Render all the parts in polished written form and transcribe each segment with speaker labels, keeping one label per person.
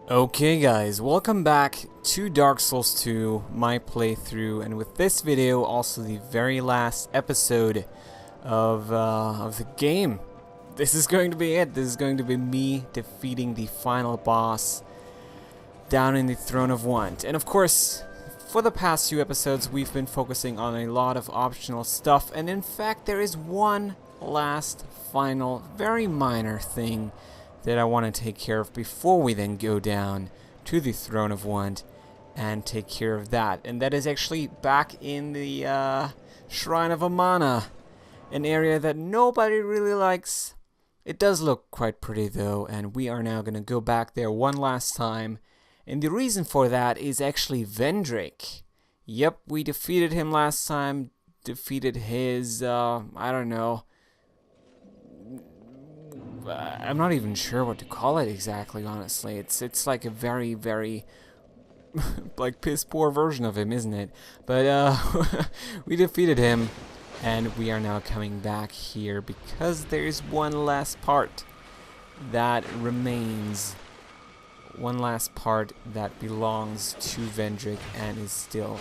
Speaker 1: Okay guys, welcome back to Dark Souls 2, my playthrough, and with this video also the very last episode of the game. This is going to be it. This is going to be me defeating the final boss down in the Throne of Want. And of course, for the past few episodes we've been focusing on a lot of optional stuff, and in fact there is one last final, very minor thing that I want to take care of before we then go down to the Throne of Want and take care of that. And that is actually back in the Shrine of Amana, an area that nobody really likes. It does look quite pretty though, and we are now going to go back there one last time. And the reason for that is actually Vendrick. Yep, we defeated him last time, defeated his, I don't know, I'm not even sure what to call it exactly, honestly. It's like a very, very like piss poor version of him, isn't it? But we defeated him, and we are now coming back here because there is one last part that remains. One last part that belongs to Vendrick and is still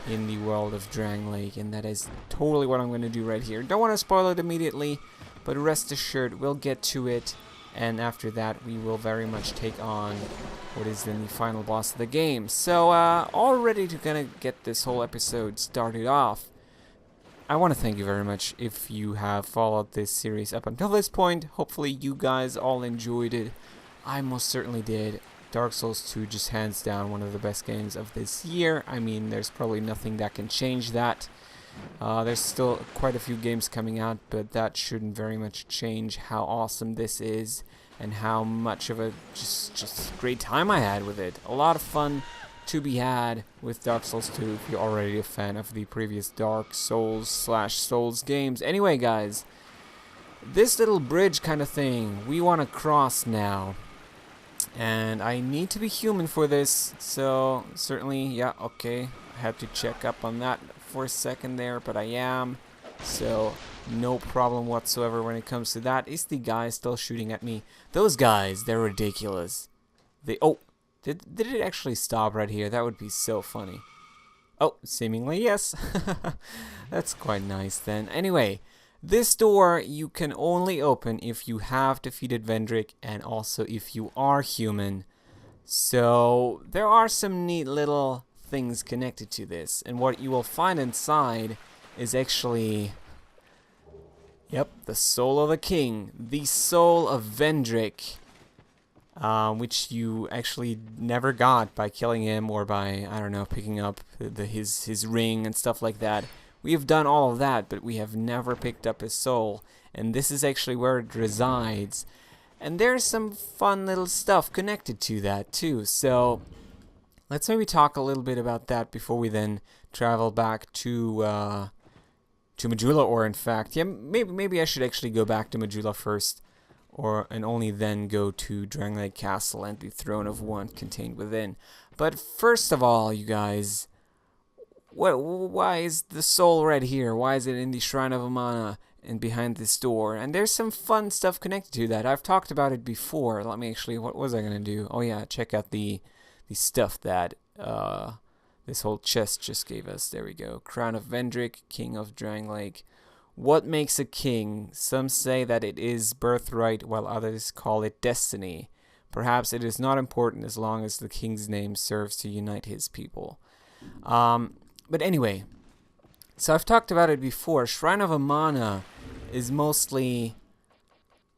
Speaker 1: in the world of Drang Lake, and that is totally what I'm going to do right here. Don't want to spoil it immediately, but rest assured we'll get to it, and after that we will very much take on what is then the final boss of the game. So all ready to kind of get this whole episode started off. I want to thank you very much if you have followed this series up until this point. Hopefully you guys all enjoyed it. I most certainly did. Dark Souls 2 just hands down one of the best games of this year. I mean, there's probably nothing that can change that. There's still quite a few games coming out, but that shouldn't very much change how awesome this is and how much of a just great time I had with it. A lot of fun to be had with Dark Souls 2 if you're already a fan of the previous Dark Souls / Souls games. Anyway, guys, this little bridge kind of thing we want to cross now. And I need to be human for this, so certainly, yeah, okay, I had to check up on that for a second there, but I am, so no problem whatsoever when it comes to that. Is the guy still shooting at me? Those guys, they're ridiculous. Oh, did it actually stop right here? That would be so funny. Oh, seemingly yes. That's quite nice then. Anyway, this door you can only open if you have defeated Vendrick and also if you are human. So there are some neat little things connected to this, and what you will find inside is actually, yep, the soul of the king, the soul of Vendrick, which you actually never got by killing him or by, I don't know, picking up his ring and stuff like that. We have done all of that, but we have never picked up his soul, and this is actually where it resides. And there's some fun little stuff connected to that too, so let's maybe talk a little bit about that before we then travel back to Majula, or in fact, yeah, maybe I should actually go back to Majula first, and only then go to Drang Lake Castle and the Throne of Want contained within. But first of all, you guys, why is the soul right here? Why is it in the Shrine of Amana and behind this door? And there's some fun stuff connected to that. I've talked about it before. Let me actually, what was I going to do? Oh yeah, check out the stuff that this whole chest just gave us. There we go. Crown of Vendrick, King of Drang Lake. What makes a king? Some say that it is birthright, while others call it destiny. Perhaps it is not important as long as the king's name serves to unite his people. But anyway, so I've talked about it before. Shrine of Amana is mostly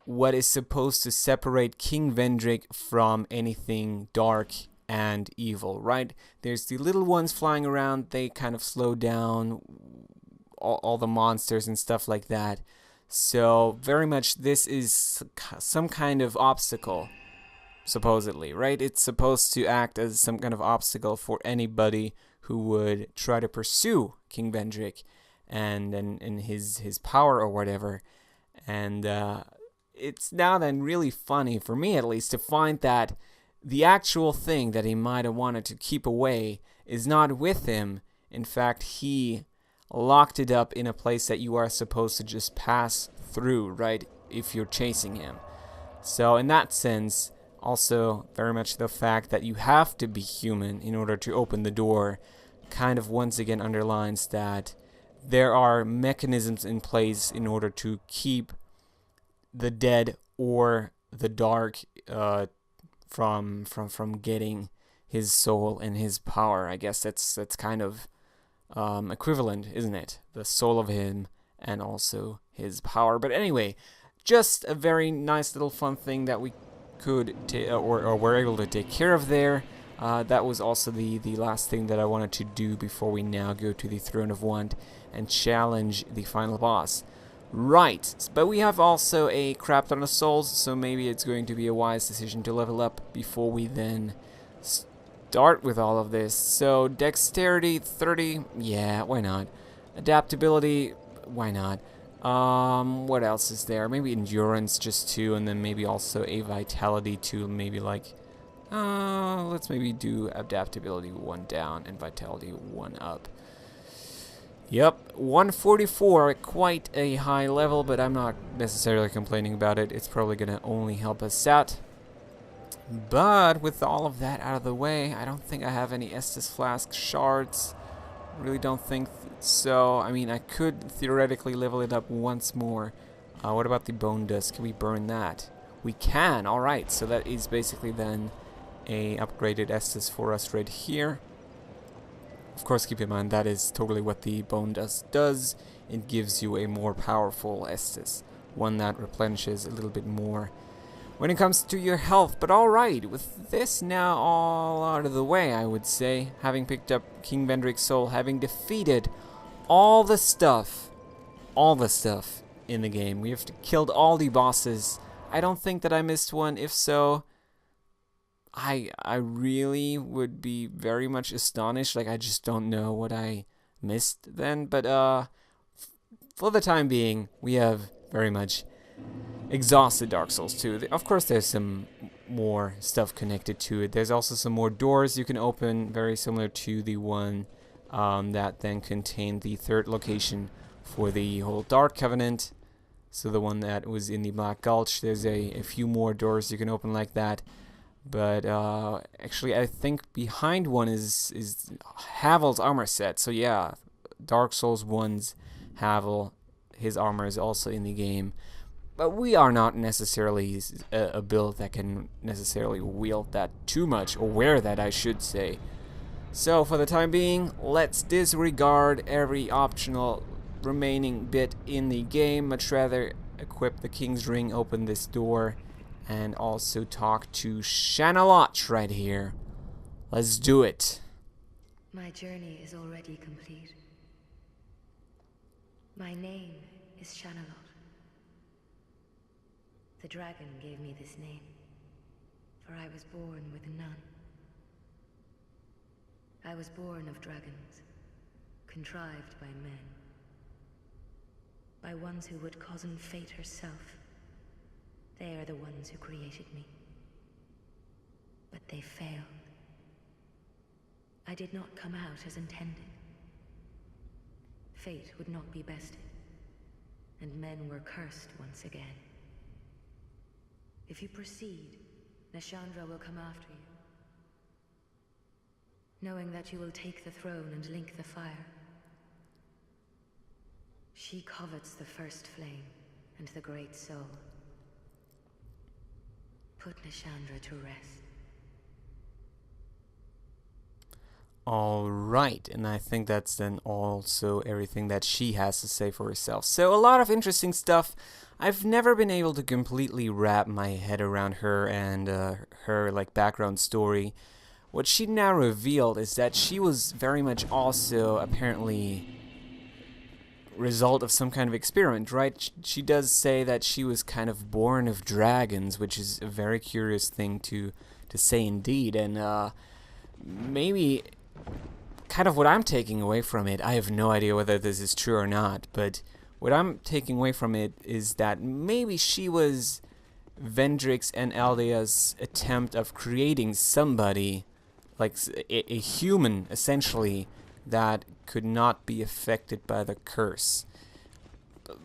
Speaker 1: what is supposed to separate King Vendrick from anything dark and evil, right? There's the little ones flying around. They kind of slow down all the monsters and stuff like that. So very much this is some kind of obstacle, supposedly, right? It's supposed to act as some kind of obstacle for anybody who would try to pursue King Vendrick and his power or whatever. And it's now then really funny, for me at least, to find that the actual thing that he might have wanted to keep away is not with him. In fact, he locked it up in a place that you are supposed to just pass through, right, if you're chasing him. So in that sense, Also, very much the fact that you have to be human in order to open the door kind of once again underlines that there are mechanisms in place in order to keep the dead or the dark from getting his soul and his power. I guess that's kind of equivalent, isn't it? The soul of him and also his power. But anyway, just a very nice little fun thing that we could or were able to take care of there. That was also the last thing that I wanted to do before we now go to the Throne of Want and challenge the final boss. Right, but we have also a crap ton of souls, so maybe it's going to be a wise decision to level up before we then start with all of this. So dexterity 30, yeah, why not? Adaptability, why not? What else is there? Maybe endurance just 2, and then maybe also a vitality 2, maybe like let's maybe do adaptability 1 down and vitality 1 up. Yep, 144, quite a high level, but I'm not necessarily complaining about it. It's probably going to only help us out. But with all of that out of the way, I don't think I have any Estus Flask shards. Really don't think so. I mean, I could theoretically level it up once more. What about the bone dust? Can we burn that? We can, alright. So that is basically then a upgraded Estus for us right here. Of course, keep in mind that is totally what the bone dust does. It gives you a more powerful Estus, one that replenishes a little bit more when it comes to your health. But alright, with this now all out of the way, I would say, having picked up King Vendrick's soul, having defeated all the stuff in the game. We have killed all the bosses. I don't think that I missed one. If so, I really would be very much astonished. Like, I just don't know what I missed then. But for the time being, we have very much exhausted Dark Souls 2. Of course, there's some more stuff connected to it. There's also some more doors you can open, very similar to the one that then contained the third location for the whole Dark Covenant. So the one that was in the Black Gulch. There's a few more doors you can open like that. But actually, I think behind one is Havel's armor set. So yeah, Dark Souls 1's Havel, his armor is also in the game. But we are not necessarily a build that can necessarily wield that too much, or wear that, I should say. So for the time being, let's disregard every optional remaining bit in the game. Much rather equip the King's Ring, open this door, and also talk to Shanaloch right here. Let's do it.
Speaker 2: My journey is already complete. My name is Shanaloch. The dragon gave me this name, for I was born with none. I was born of dragons, contrived by men, by ones who would cozen fate herself. They are the ones who created me. But they failed. I did not come out as intended. Fate would not be bested, and men were cursed once again. If you proceed, Nashandra will come after you, knowing that you will take the throne and link the fire. She covets the first flame and the great soul. Put Nashandra to rest.
Speaker 1: Alright, and I think that's then also everything that she has to say for herself. So a lot of interesting stuff. I've never been able to completely wrap my head around her and her like background story. What she now revealed is that she was very much also apparently result of some kind of experiment, right? She does say that she was kind of born of dragons, which is a very curious thing to say indeed, and maybe kind of what I'm taking away from it, I have no idea whether this is true or not, but what I'm taking away from it is that maybe she was Vendrick's and Aldea's attempt of creating somebody, like a human, essentially, that could not be affected by the curse.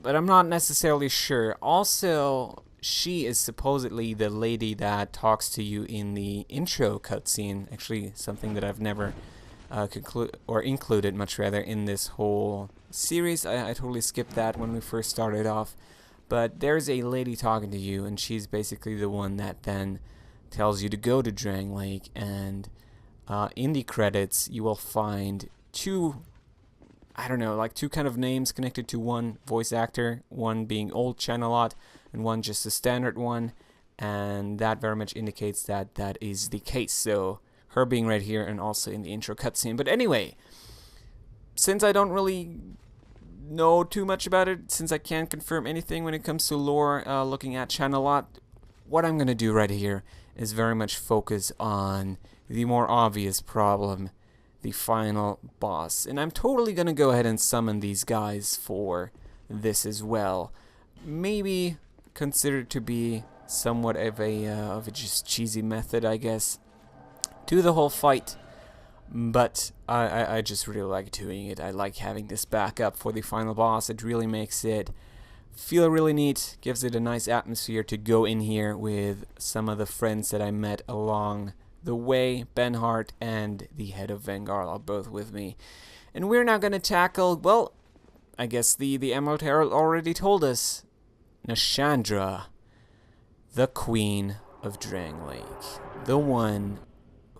Speaker 1: But I'm not necessarily sure. Also, she is supposedly the lady that talks to you in the intro cutscene. Actually, something that I've never included, much rather, in this whole series. I totally skipped that when we first started off. But there's a lady talking to you, and she's basically the one that then tells you to go to Drang Lake. And in the credits, you will find two, I don't know, like two kind of names connected to one voice actor, one being Old Channelot, and one just a standard one. And that very much indicates that that is the case. So her being right here and also in the intro cutscene. But anyway, since I don't really know too much about it, since I can't confirm anything when it comes to lore, looking at Channelot, what I'm going to do right here is very much focus on the more obvious problem, the final boss. And I'm totally going to go ahead and summon these guys for this as well. Maybe consider it to be somewhat of a just cheesy method, I guess, to the whole fight, but I just really like doing it. I like having this backup for the final boss. It really makes it feel really neat, gives it a nice atmosphere to go in here with some of the friends that I met along the way. Benhart and the head of Vanguard are both with me. And we're now going to tackle, well, I guess the Emerald Herald already told us, Nashandra, the Queen of Drang Lake. The one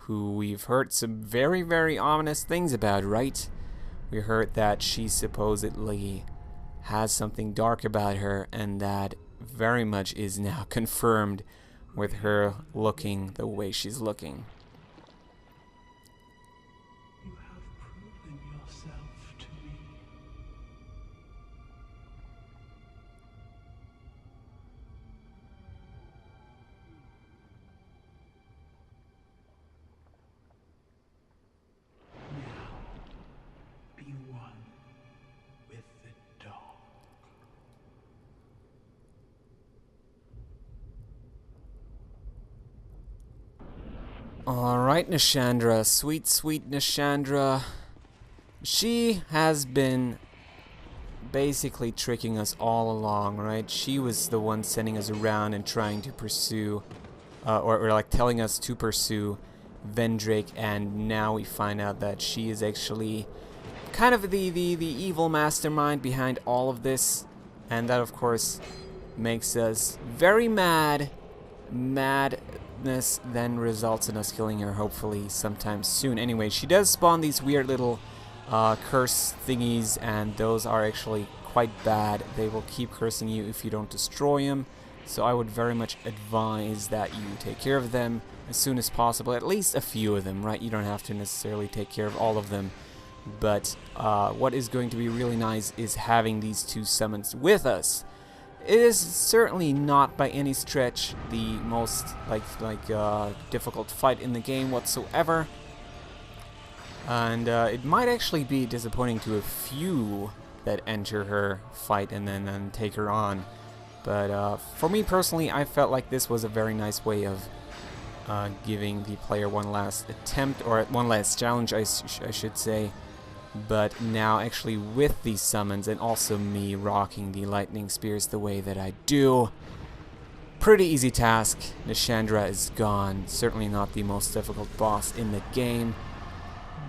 Speaker 1: who we've heard some very, very ominous things about, right? We heard that she supposedly has something dark about her, and that very much is now confirmed with her looking the way she's looking.
Speaker 3: You have proven yourself to me. Now, be one with the dog.
Speaker 1: Alright, Nashandra. Sweet, sweet Nashandra. She has been basically tricking us all along, right? She was the one sending us around and trying to pursue, or like telling us to pursue Vendrake, and now we find out that she is actually kind of the evil mastermind behind all of this, and that of course makes us very mad. Madness then results in us killing her, hopefully sometime soon. Anyway, she does spawn these weird little curse thingies, and those are actually quite bad. They will keep cursing you if you don't destroy them, so I would very much advise that you take care of them as soon as possible, at least a few of them, right? You don't have to necessarily take care of all of them, but what is going to be really nice is having these two summons with us. It is certainly not by any stretch the most difficult fight in the game whatsoever, and it might actually be disappointing to a few that enter her fight and then take her on. But for me personally, I felt like this was a very nice way of giving the player one last attempt, or one last challenge, I should say. But now actually with these summons, and also me rocking the lightning spears the way that I do, pretty easy task. Nashandra is gone. Certainly not the most difficult boss in the game,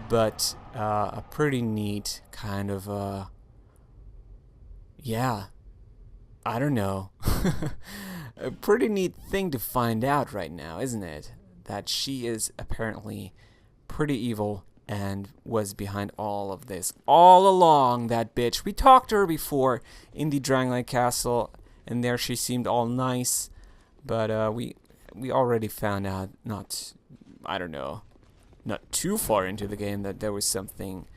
Speaker 1: but a pretty neat kind of yeah, I don't know. A pretty neat thing to find out right now, isn't it? That she is apparently pretty evil and was behind all of this all along, that bitch. We talked to her before in the Drang Lake Castle, and there she seemed all nice, but we already found out, I don't know, not too far into the game, that there was something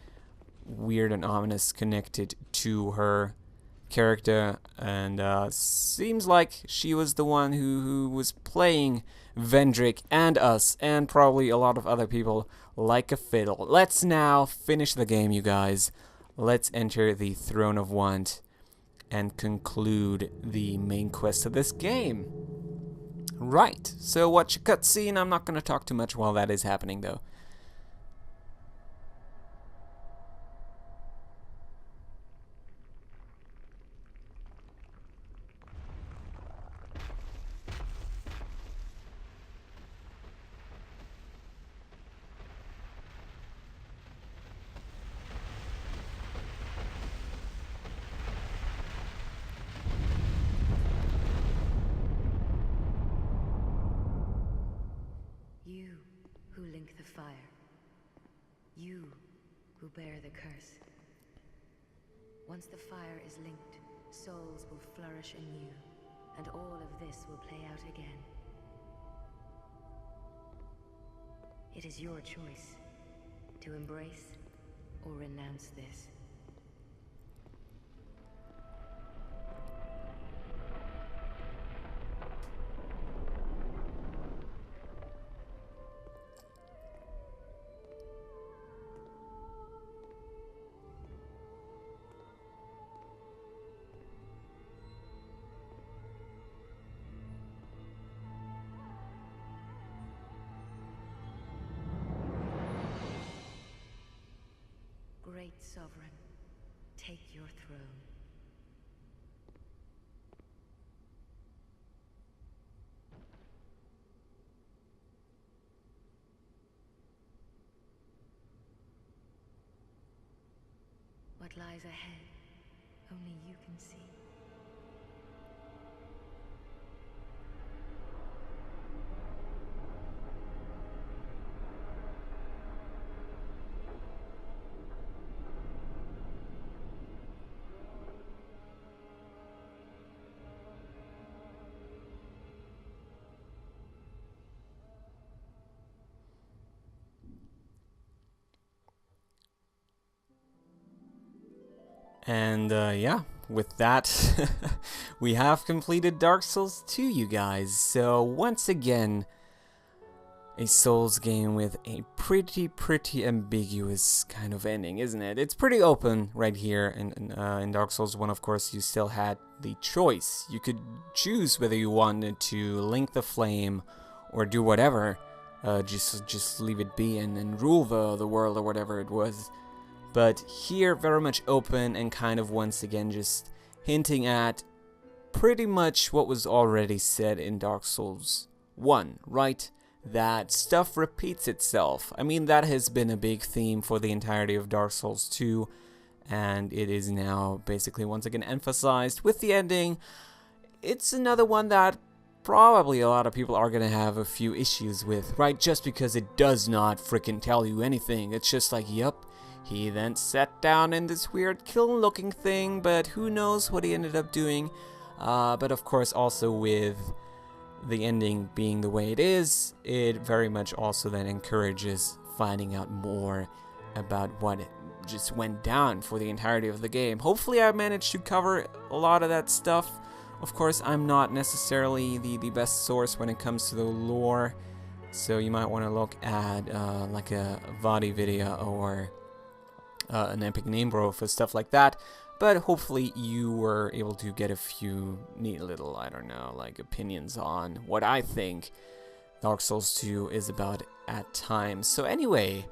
Speaker 1: weird and ominous connected to her character, and seems like she was the one who was playing Vendrake and us, and probably a lot of other people, like a fiddle. Let's now finish the game, you guys. Let's enter the Throne of Want and conclude the main quest of this game. Right, so watch a cutscene. I'm not going to talk too much while that is happening, though.
Speaker 2: who link the fire. You who bear the curse. Once the fire is linked, souls will flourish anew, and all of this will play out again. It is your choice to embrace or renounce this. Great Sovereign, take your throne. What lies ahead, only you can see.
Speaker 1: And yeah, with that, we have completed Dark Souls 2, you guys. So once again, a Souls game with a pretty ambiguous kind of ending, isn't it? It's pretty open right here. In Dark Souls 1, of course, you still had the choice. You could choose whether you wanted to link the flame or do whatever. Just leave it be and rule the world or whatever it was. But here, very much open and kind of once again just hinting at pretty much what was already said in Dark Souls 1, right? That stuff repeats itself. I mean, that has been a big theme for the entirety of Dark Souls 2, and it is now basically once again emphasized with the ending. It's another one that probably a lot of people are gonna have a few issues with, right? Just because it does not freaking tell you anything. It's just like, yep. He then sat down in this weird kiln-looking thing, but who knows what he ended up doing. But of course, also with the ending being the way it is, it very much also then encourages finding out more about what just went down for the entirety of the game. Hopefully I managed to cover a lot of that stuff. Of course, I'm not necessarily the best source when it comes to the lore, so you might want to look at like a Vadi video or an Epic Name Bro for stuff like that, but hopefully you were able to get a few neat little, I don't know, like opinions on what I think Dark Souls 2 is about at times. So anyway,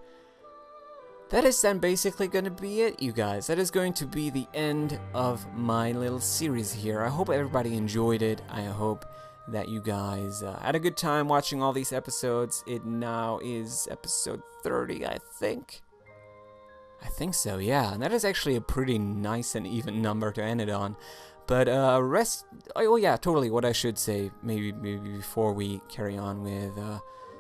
Speaker 1: that is then basically going to be it, you guys. That is going to be the end of my little series here. I hope everybody enjoyed it. I hope that you guys had a good time watching all these episodes. It now is episode 30, I think. I think so, yeah, and that is actually a pretty nice and even number to end it on. But oh yeah, totally, what I should say, maybe before we carry on with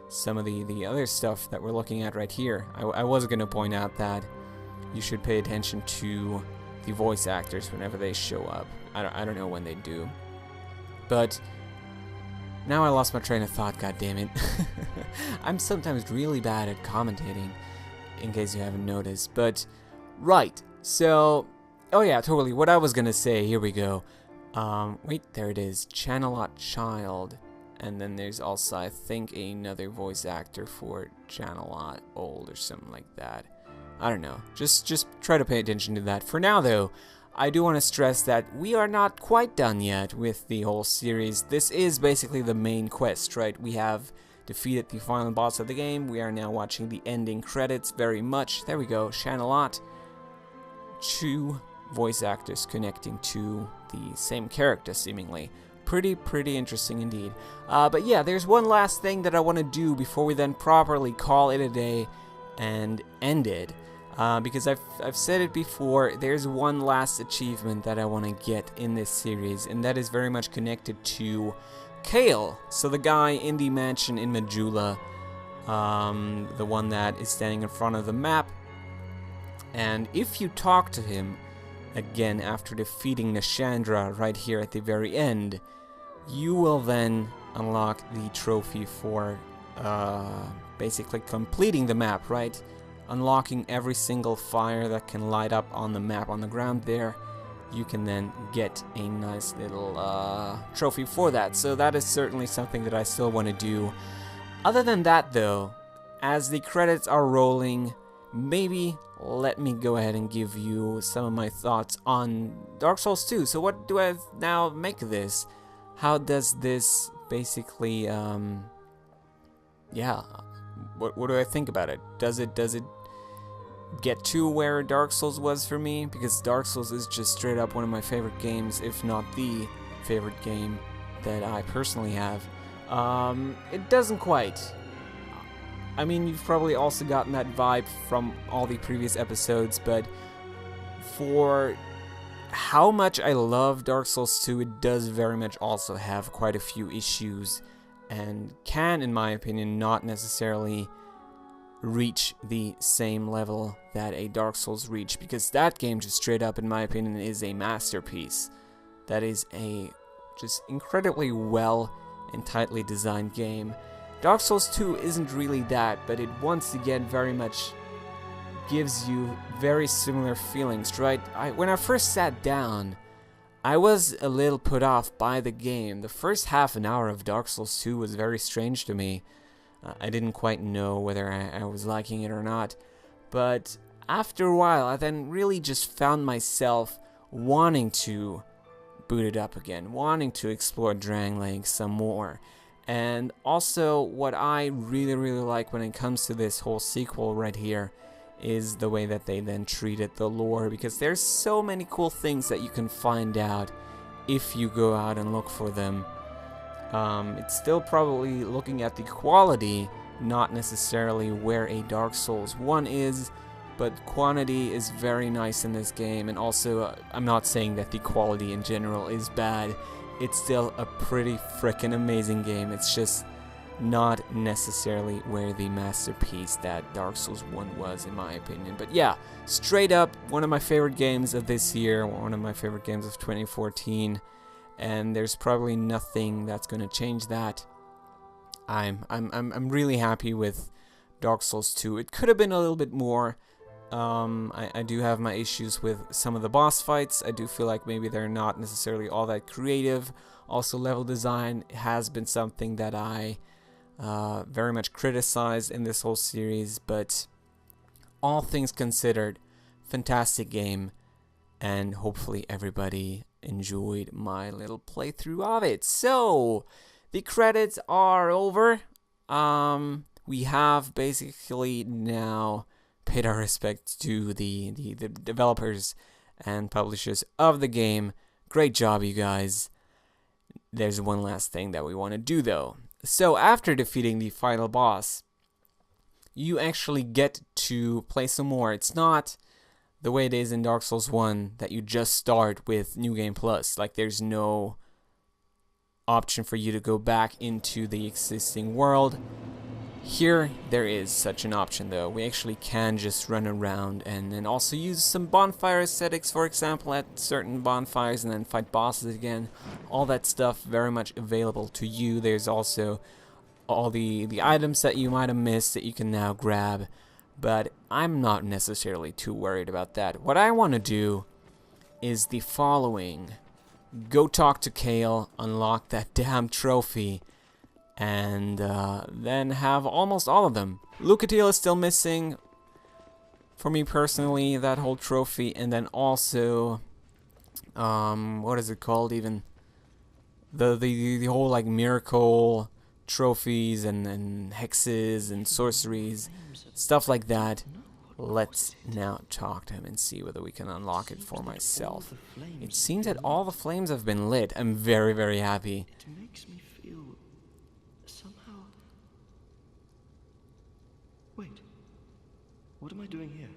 Speaker 1: some of the other stuff that we're looking at right here, I was going to point out that you should pay attention to the voice actors whenever they show up. I don't know when they do. But now I lost my train of thought, goddammit. I'm sometimes really bad at commentating, in case you haven't noticed. But right, so oh yeah, totally, what I was gonna say, here we go. Wait, there it is, Channelot Child, and then there's also, I think, another voice actor for Channelot Old or something like that. I don't know, just try to pay attention to that. For now though, I do want to stress that we are not quite done yet with the whole series. This is basically the main quest, right? We have defeated the final boss of the game. We are now watching the ending credits very much. There we go, Channelot. 2 voice actors connecting to the same character, seemingly. Pretty interesting indeed. But yeah, there's one last thing that I want to do before we then properly call it a day and end it. Because I've said it before, there's one last achievement that I want to get in this series, and that is very much connected to Kale, so the guy in the mansion in Majula, the one that is standing in front of the map. And if you talk to him, again, after defeating Nashandra right here at the very end, you will then unlock the trophy for basically completing the map, right? Unlocking every single fire that can light up on the map, on the ground there. You can then get a nice little trophy for that. So that is certainly something that I still want to do. Other than that, though, as the credits are rolling, maybe let me go ahead and give you some of my thoughts on Dark Souls 2. So what do I now make of this? How does this basically, yeah, what do I think about it? Does it get to where Dark Souls was for me? Because Dark Souls is just straight up one of my favorite games, if not the favorite game that I personally have. It doesn't quite. I mean, you've probably also gotten that vibe from all the previous episodes, but for how much I love Dark Souls 2, it does very much also have quite a few issues and can, in my opinion, not necessarily reach the same level that a Dark Souls reached, because that game just straight up, in my opinion, is a masterpiece. That is a just incredibly well and tightly designed game. Dark Souls 2 isn't really that, but it once again very much gives you very similar feelings, right? When I first sat down, I was a little put off by the game. The first half an hour of Dark Souls 2 was very strange to me. I didn't quite know whether I was liking it or not, but after a while I then really just found myself wanting to boot it up again, wanting to explore Drangleic some more. And also, what I really like when it comes to this whole sequel right here is the way that they then treated the lore, because there's so many cool things that you can find out if you go out and look for them. It's still probably looking at the quality, not necessarily where a Dark Souls 1 is, but quantity is very nice in this game. And also, I'm not saying that the quality in general is bad. It's still a pretty frickin' amazing game. It's just not necessarily where the masterpiece that Dark Souls 1 was, in my opinion. But yeah, straight up, one of my favorite games of this year, one of my favorite games of 2014, and there's probably nothing that's gonna change that. I'm really happy with Dark Souls 2. It could have been a little bit more. I do have my issues with some of the boss fights. I do feel like maybe they're not necessarily all that creative. Also, level design has been something that I very much criticized in this whole series, but all things considered, fantastic game, and hopefully everybody enjoyed my little playthrough of it. So, the credits are over. We have basically now paid our respects to the developers and publishers of the game. Great job, you guys. There's one last thing that we want to do, though. So after defeating the final boss, you actually get to play some more. It's not the way it is in Dark Souls 1 that you just start with New Game Plus. Like, there's no option for you to go back into the existing world. Here, there is such an option, though. We actually can just run around and then also use some bonfire aesthetics, for example, at certain bonfires, and then fight bosses again. All that stuff very much available to you. There's also all the items that you might have missed that you can now grab, but I'm not necessarily too worried about that. What I want to do is the following. Go talk to Kale, unlock that damn trophy, and then have almost all of them. Lucatiel is still missing for me personally, that whole trophy, and then also what is it called even, the whole like miracle trophies and hexes and sorceries, stuff like that. Let's now talk to him and see whether we can unlock it for myself. It seems that all the flames have been lit. I'm very happy.
Speaker 3: It makes me feel somehow. Wait, what am I doing here?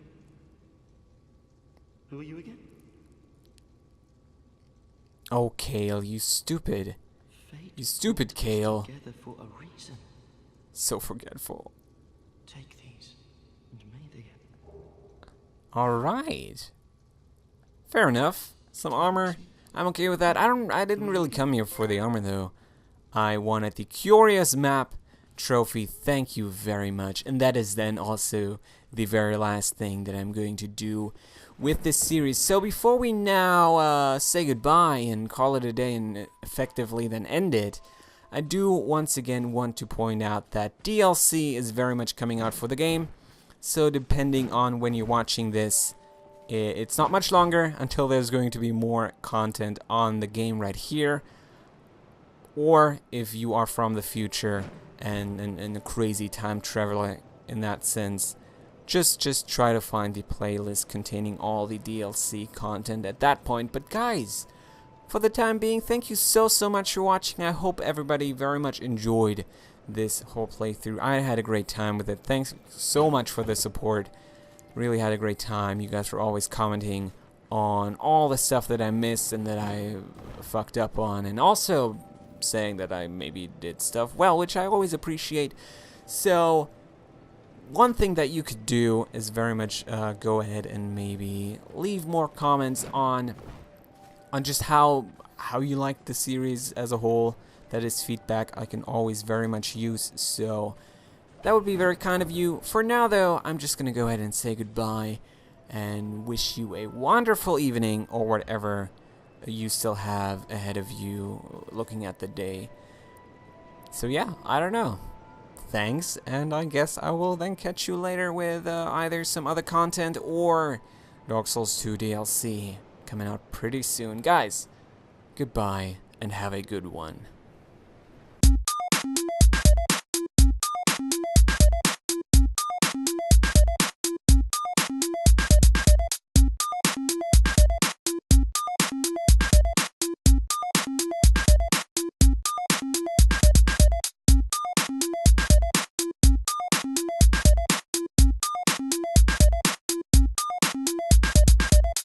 Speaker 3: Who are you again?
Speaker 1: Oh, Kale, you stupid.
Speaker 3: Fate
Speaker 1: You stupid Kale.
Speaker 3: together for a reason.
Speaker 1: So forgetful.
Speaker 3: Take these, and may they...
Speaker 1: Alright. Fair enough. Some armor. I'm okay with that. I didn't really come here for the armor though. I wanted the Curious Map trophy. Thank you very much. And that is then also the very last thing that I'm going to do with this series. So before we now say goodbye and call it a day and effectively then end it, I do once again want to point out that DLC is very much coming out for the game. So depending on when you're watching this, it's not much longer until there's going to be more content on the game right here. Or if you are from the future and a crazy time traveler in that sense, just try to find the playlist containing all the DLC content at that point. But guys, for the time being, thank you so much for watching. I hope everybody very much enjoyed this whole playthrough. I had a great time with it. Thanks so much for the support. Really had a great time. You guys were always commenting on all the stuff that I missed and that I fucked up on, and also saying that I maybe did stuff well, which I always appreciate. So one thing that you could do is very much go ahead and maybe leave more comments on just how you like the series as a whole. That is feedback I can always very much use, so that would be very kind of you. For now though, I'm just gonna go ahead and say goodbye and wish you a wonderful evening or whatever you still have ahead of you looking at the day. So yeah, I don't know. Thanks, and I guess I will then catch you later with either some other content or Dark Souls 2 DLC coming out pretty soon. Guys, goodbye and have a good one.